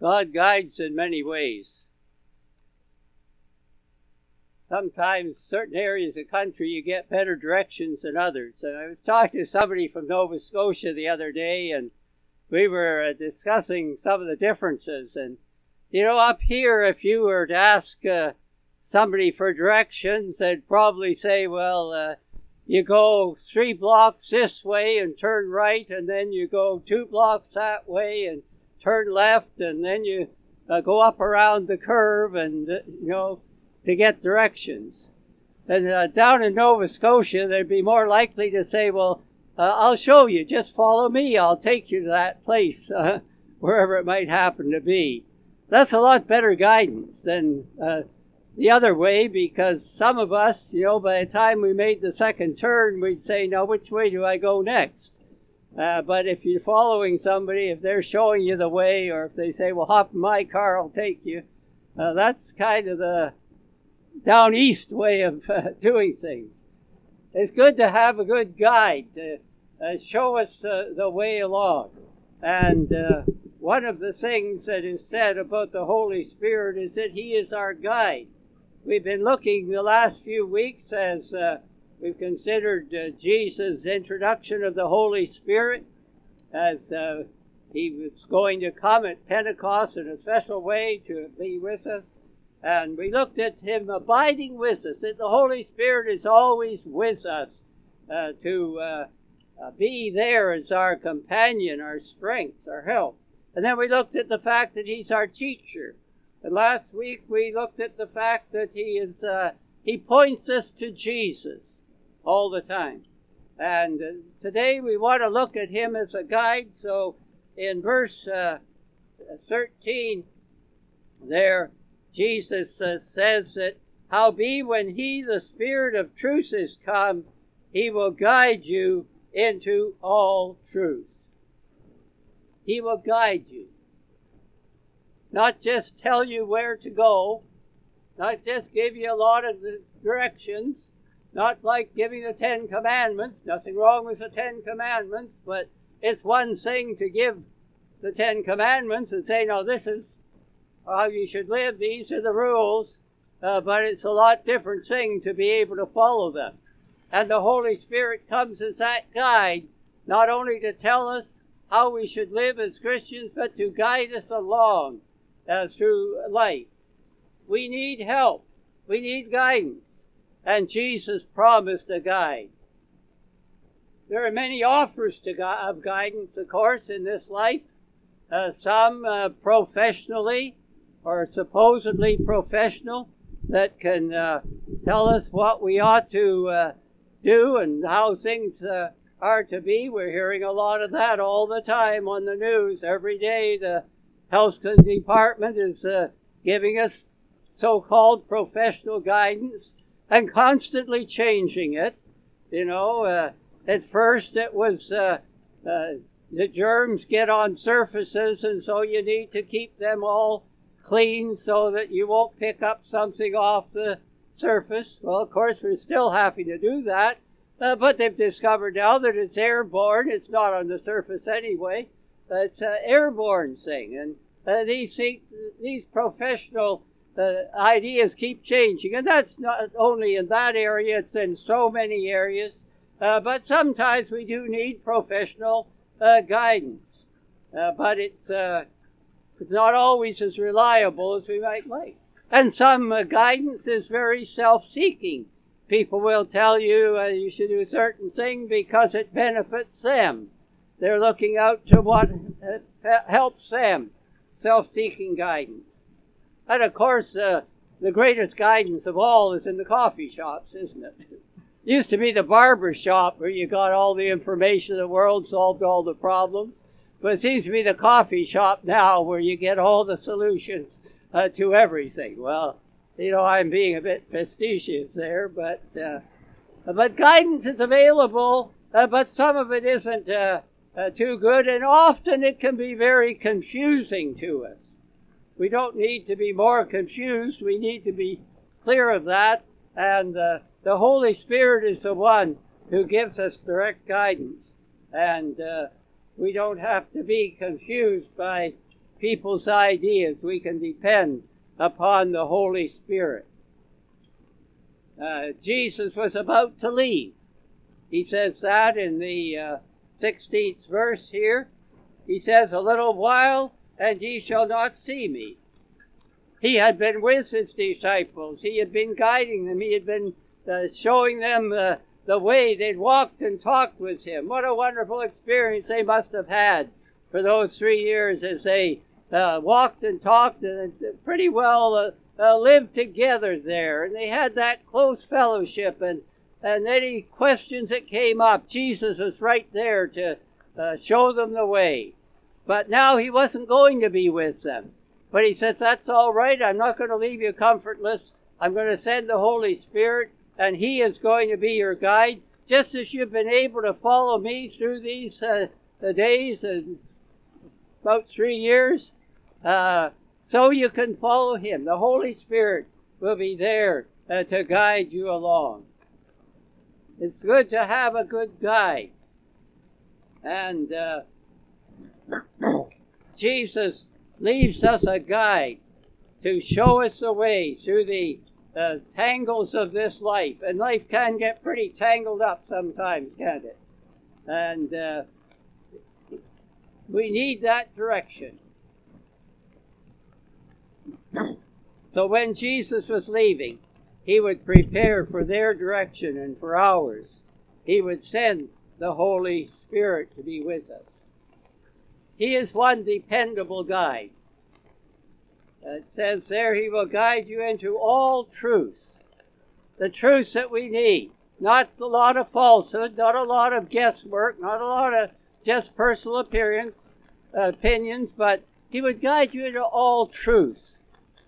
God guides in many ways. Sometimes certain areas of the country you get better directions than others. And I was talking to somebody from Nova Scotia the other day, and we were discussing some of the differences. And, up here, if you were to ask somebody for directions, they'd probably say, well, you go 3 blocks this way and turn right, and then you go 2 blocks that way and turn left, and then you go up around the curve and, to get directions. And down in Nova Scotia, they'd be more likely to say, well, I'll show you, just follow me, I'll take you to that place, wherever it might happen to be. That's a lot better guidance than the other way, because some of us, by the time we made the second turn, we'd say, now which way do I go next? But if you're following somebody, if they're showing you the way, or if they say, well, hop in my car, I'll take you, that's kind of the down east way of doing things. It's good to have a good guide to show us the way along. And one of the things that is said about the Holy Spirit is that He is our guide. We've been looking the last few weeks as we've considered Jesus' introduction of the Holy Spirit, as He was going to come at Pentecost in a special way to be with us. And we looked at Him abiding with us, that the Holy Spirit is always with us to be there as our companion, our strength, our help. And then we looked at the fact that He's our teacher. And last week we looked at the fact that He points us to Jesus all the time. And today we want to look at Him as a guide. So in verse 13 there, Jesus says that, howbeit when He, the Spirit of truth, is come, He will guide you into all truth. He will guide you. Not just tell you where to go, not just give you a lot of the directions, not like giving the 10 Commandments. Nothing wrong with the 10 Commandments, but it's one thing to give the 10 Commandments and say, no, this is how you should live, these are the rules, but it's a lot different thing to be able to follow them. And the Holy Spirit comes as that guide, not only to tell us how we should live as Christians, but to guide us along through life. We need help. We need guidance. And Jesus promised a guide. There are many offers of guidance, of course, in this life. Some professionally, or supposedly professional, that can tell us what we ought to do and how things are to be. We're hearing a lot of that all the time on the news. Every day the health department is giving us so-called professional guidance and constantly changing it. At first it was the germs get on surfaces, and so you need to keep them all clean so that you won't pick up something off the surface. Well, of course, we're still having to do that, but they've discovered now that it's airborne. It's not on the surface anyway. It's an airborne thing, and these professional ideas keep changing, and that's not only in that area, it's in so many areas, but sometimes we do need professional guidance, but it's not always as reliable as we might like. And some guidance is very self-seeking. People will tell you you should do a certain thing because it benefits them. They're looking out to what helps them. Self-seeking guidance. And of course, the greatest guidance of all is in the coffee shops, isn't it? Used to be the barber shop where you got all the information in the world, solved all the problems. But it seems to be the coffee shop now where you get all the solutions to everything. Well, I'm being a bit facetious there, but guidance is available, but some of it isn't too good, and often it can be very confusing to us. We don't need to be more confused. We need to be clear of that, and the Holy Spirit is the one who gives us direct guidance, and we don't have to be confused by people's ideas. We can depend upon the Holy Spirit. Jesus was about to leave. He says that in the 16th verse here. He says, "A little while, and ye shall not see me." He had been with his disciples. He had been guiding them. He had been showing them the way. They'd walked and talked with him. What a wonderful experience they must have had for those 3 years as they walked and talked and pretty well lived together there. And they had that close fellowship, and any questions that came up, Jesus was right there to show them the way. But now he wasn't going to be with them. But he says, that's all right. I'm not going to leave you comfortless. I'm going to send the Holy Spirit, and he is going to be your guide. Just as you've been able to follow me through these the days, about 3 years, so you can follow him. The Holy Spirit will be there to guide you along. It's good to have a good guide. And Jesus leaves us a guide to show us the way through the tangles of this life. And life can get pretty tangled up sometimes, can't it? And we need that direction. So when Jesus was leaving, he would prepare for their direction and for ours. He would send the Holy Spirit to be with us. He is one dependable guide. It says there, he will guide you into all truth. The truth that we need. Not a lot of falsehood, not a lot of guesswork, not a lot of just personal opinions, but he would guide you into all truth.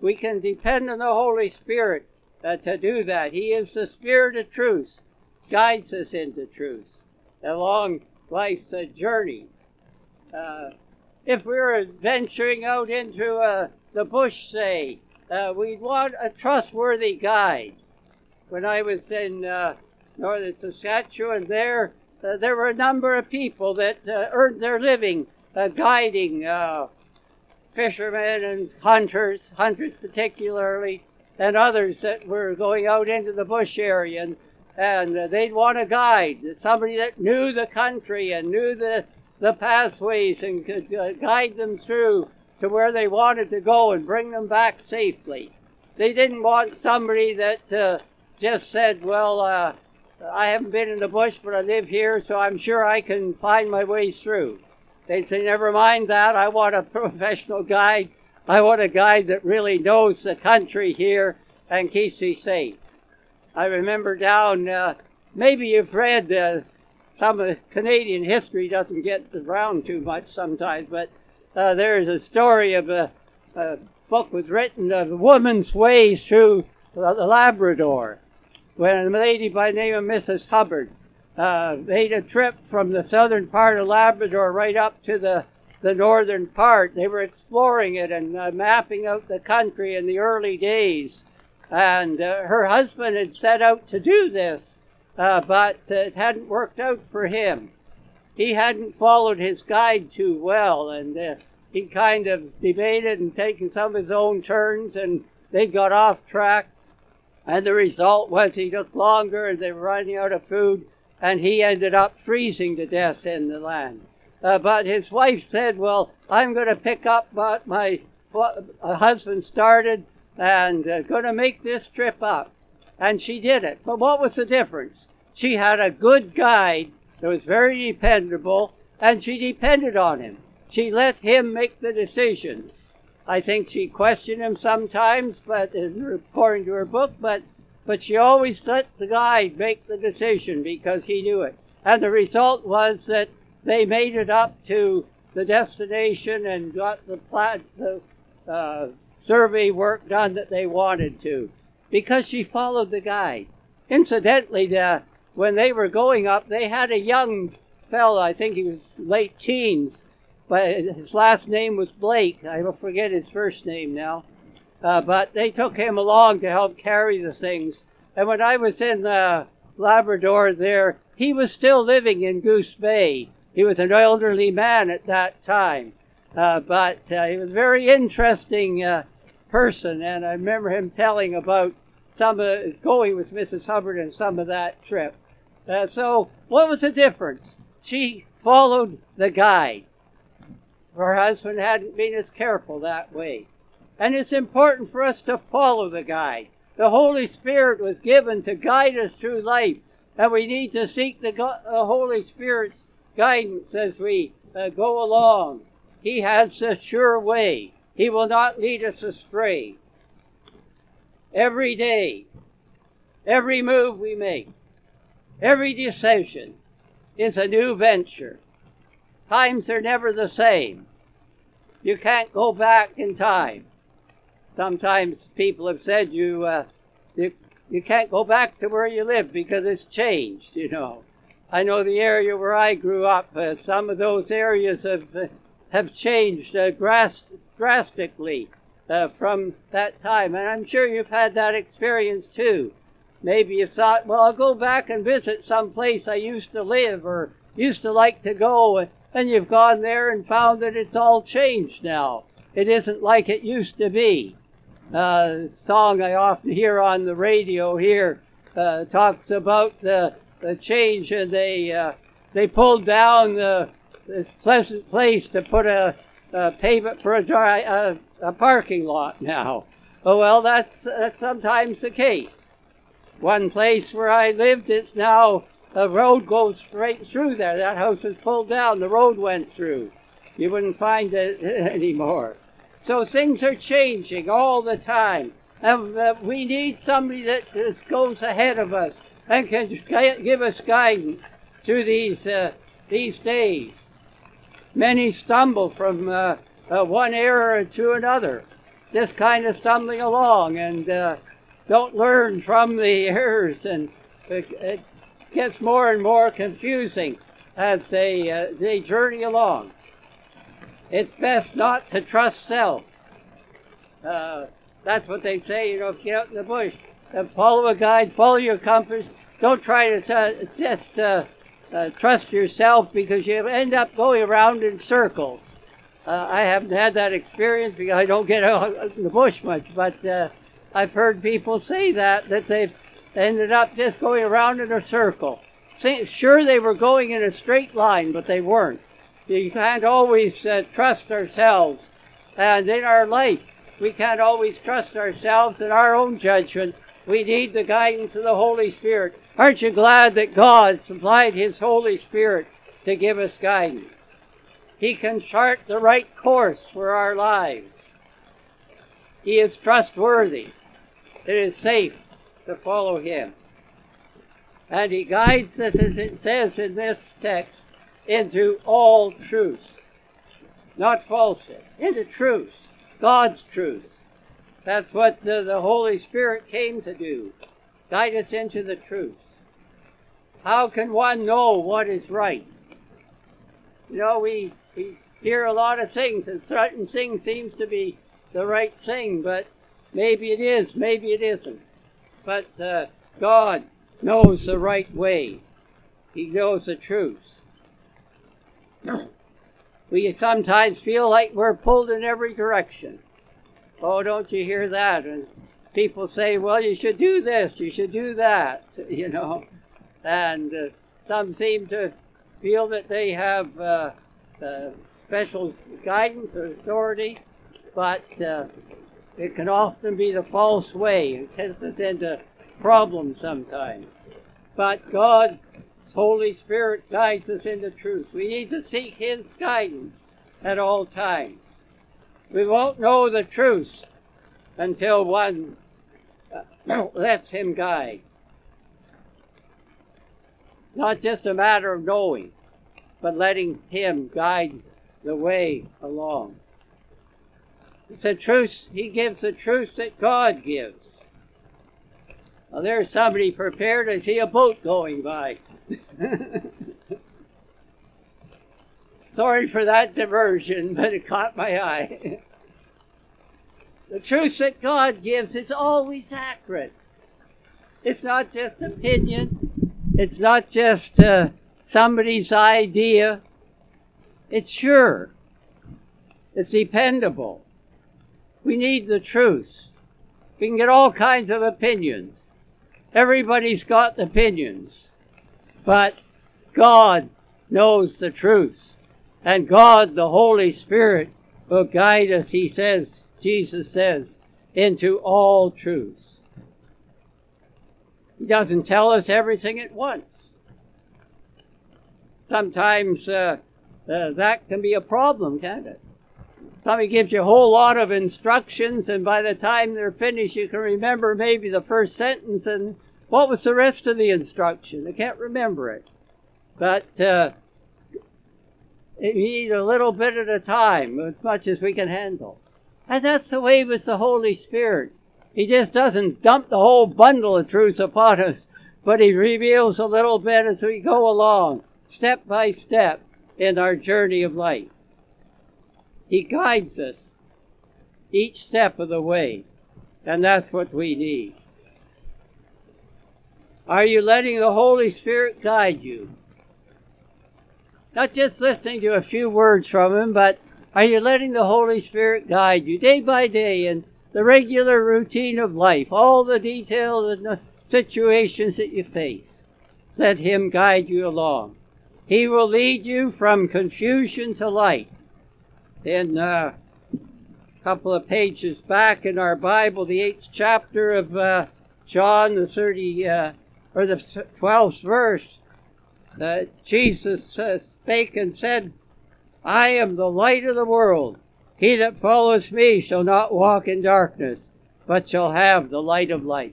We can depend on the Holy Spirit to do that. He is the Spirit of truth, guides us into truth along life's journey. If we were venturing out into the bush, say, we'd want a trustworthy guide. When I was in northern Saskatchewan, there were a number of people that earned their living guiding fishermen and hunters particularly, and others that were going out into the bush area, and they'd want a guide, somebody that knew the country and knew the pathways and could guide them through to where they wanted to go and bring them back safely. They didn't want somebody that just said, well, I haven't been in the bush, but I live here, so I'm sure I can find my way through. They'd say, never mind that, I want a professional guide. I want a guide that really knows the country here and keeps me safe. I remember down, maybe you've read some of Canadian history doesn't get around too much sometimes, but there's a story of a book was written of a woman's way through the Labrador, when a lady by the name of Mrs. Hubbard made a trip from the southern part of Labrador right up to the northern part. They were exploring it and mapping out the country in the early days. And her husband had set out to do this, but it hadn't worked out for him. He hadn't followed his guide too well, and he kind of debated and taken some of his own turns, and they got off track. And the result was he took longer, and they were running out of food, and he ended up freezing to death in the land. But his wife said, well, I'm going to pick up what my husband started and going to make this trip up. And she did it. But what was the difference? She had a good guide that was very dependable, and she depended on him. She let him make the decisions. I think she questioned him sometimes, but according to her book, but she always let the guide make the decision because he knew it. And the result was that they made it up to the destination and got the survey work done that they wanted to, because she followed the guide. Incidentally, when they were going up, they had a young fellow, I think he was late teens, but his last name was Blake. I will forget his first name now. But they took him along to help carry the things. And when I was in Labrador there, he was still living in Goose Bay. He was an elderly man at that time. but he was a very interesting person, and I remember him telling about going with Mrs. Hubbard and some of that trip. So what was the difference? She followed the guide. Her husband hadn't been as careful that way. And it's important for us to follow the guide. The Holy Spirit was given to guide us through life, and we need to seek the Holy Spirit's guidance as we go along. He has the sure way. He will not lead us astray. Every day, every move we make, every decision is a new venture. Times are never the same. You can't go back in time. Sometimes people have said you can't go back to where you lived because it's changed, you know. I know the area where I grew up, some of those areas have changed drastically from that time. And I'm sure you've had that experience too. Maybe you've thought, well, I'll go back and visit some place I used to live or used to like to go, and you've gone there and found that it's all changed now. It isn't like it used to be. A song I often hear on the radio here talks about the change, and they pulled down this pleasant place to put a pavement for a parking lot now. Oh well, that's sometimes the case. One place where I lived, it's now a road goes straight through there. That house was pulled down. The road went through. You wouldn't find it anymore. So things are changing all the time. And we need somebody that just goes ahead of us and can give us guidance through these days. Many stumble from one error to another, just kind of stumbling along and don't learn from the errors, and it gets more and more confusing as they journey along. It's best not to trust self. That's what they say, you know, if you get out in the bush, follow a guide, follow your compass. Don't try to just trust yourself, because you end up going around in circles. I haven't had that experience because I don't get out in the bush much, but I've heard people say that they've ended up just going around in a circle. Sure, they were going in a straight line, but they weren't. You can't always trust ourselves. And in our life, we can't always trust ourselves in our own judgment. We need the guidance of the Holy Spirit. Aren't you glad that God supplied His Holy Spirit to give us guidance? He can chart the right course for our lives. He is trustworthy. It is safe to follow Him. And He guides us, as it says in this text, into all truth. Not falsehood, into truth. God's truth. That's what the Holy Spirit came to do. Guide us into the truth. How can one know what is right? You know, we hear a lot of things, and certain things seems to be the right thing, but maybe it is, maybe it isn't. But God knows the right way. He knows the truth. We sometimes feel like we're pulled in every direction. Oh, don't you hear that? And people say, well, you should do this, you should do that, you know. And some seem to feel that they have special guidance or authority, but it can often be the false way and gets us into problems sometimes. But God's Holy Spirit guides us into truth. We need to seek His guidance at all times. We won't know the truth until one lets Him guide. Not just a matter of knowing, but letting Him guide the way along. It's the truth. He gives the truth that God gives. Well, there's somebody prepared. I see a boat going by. Sorry for that diversion, but it caught my eye. The truth that God gives is always accurate. It's not just opinion. It's not just somebody's idea. It's sure. It's dependable. We need the truth. We can get all kinds of opinions. Everybody's got opinions. But God knows the truth. And God, the Holy Spirit, will guide us, he says, Jesus says, into all truth. He doesn't tell us everything at once. Sometimes that can be a problem, can't it? Somebody gives you a whole lot of instructions, and by the time they're finished, you can remember maybe the first sentence, and what was the rest of the instruction? I can't remember it. But we need a little bit at a time, as much as we can handle. And that's the way with the Holy Spirit. He just doesn't dump the whole bundle of truth upon us, but he reveals a little bit as we go along, step by step, in our journey of life. He guides us each step of the way, and that's what we need. Are you letting the Holy Spirit guide you? Not just listening to a few words from him, but are you letting the Holy Spirit guide you day by day in the regular routine of life, all the details and the situations that you face? Let him guide you along. He will lead you from confusion to light. In a couple of pages back in our Bible, the 8th chapter of John, the 12th verse, Jesus spake and said, I am the light of the world. He that follows me shall not walk in darkness, but shall have the light of life.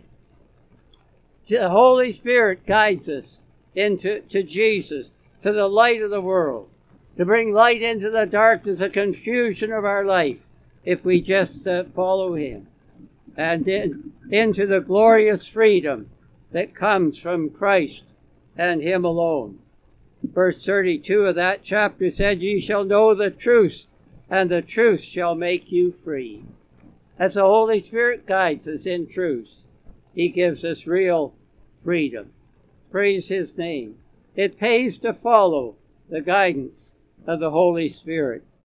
The Holy Spirit guides us to Jesus, to the light of the world, to bring light into the darkness, the confusion of our life, if we just follow him, and into the glorious freedom that comes from Christ and him alone. Verse 32 of that chapter said, Ye shall know the truth, and the truth shall make you free. As the Holy Spirit guides us in truth, he gives us real freedom. Praise his name. It pays to follow the guidance of the Holy Spirit.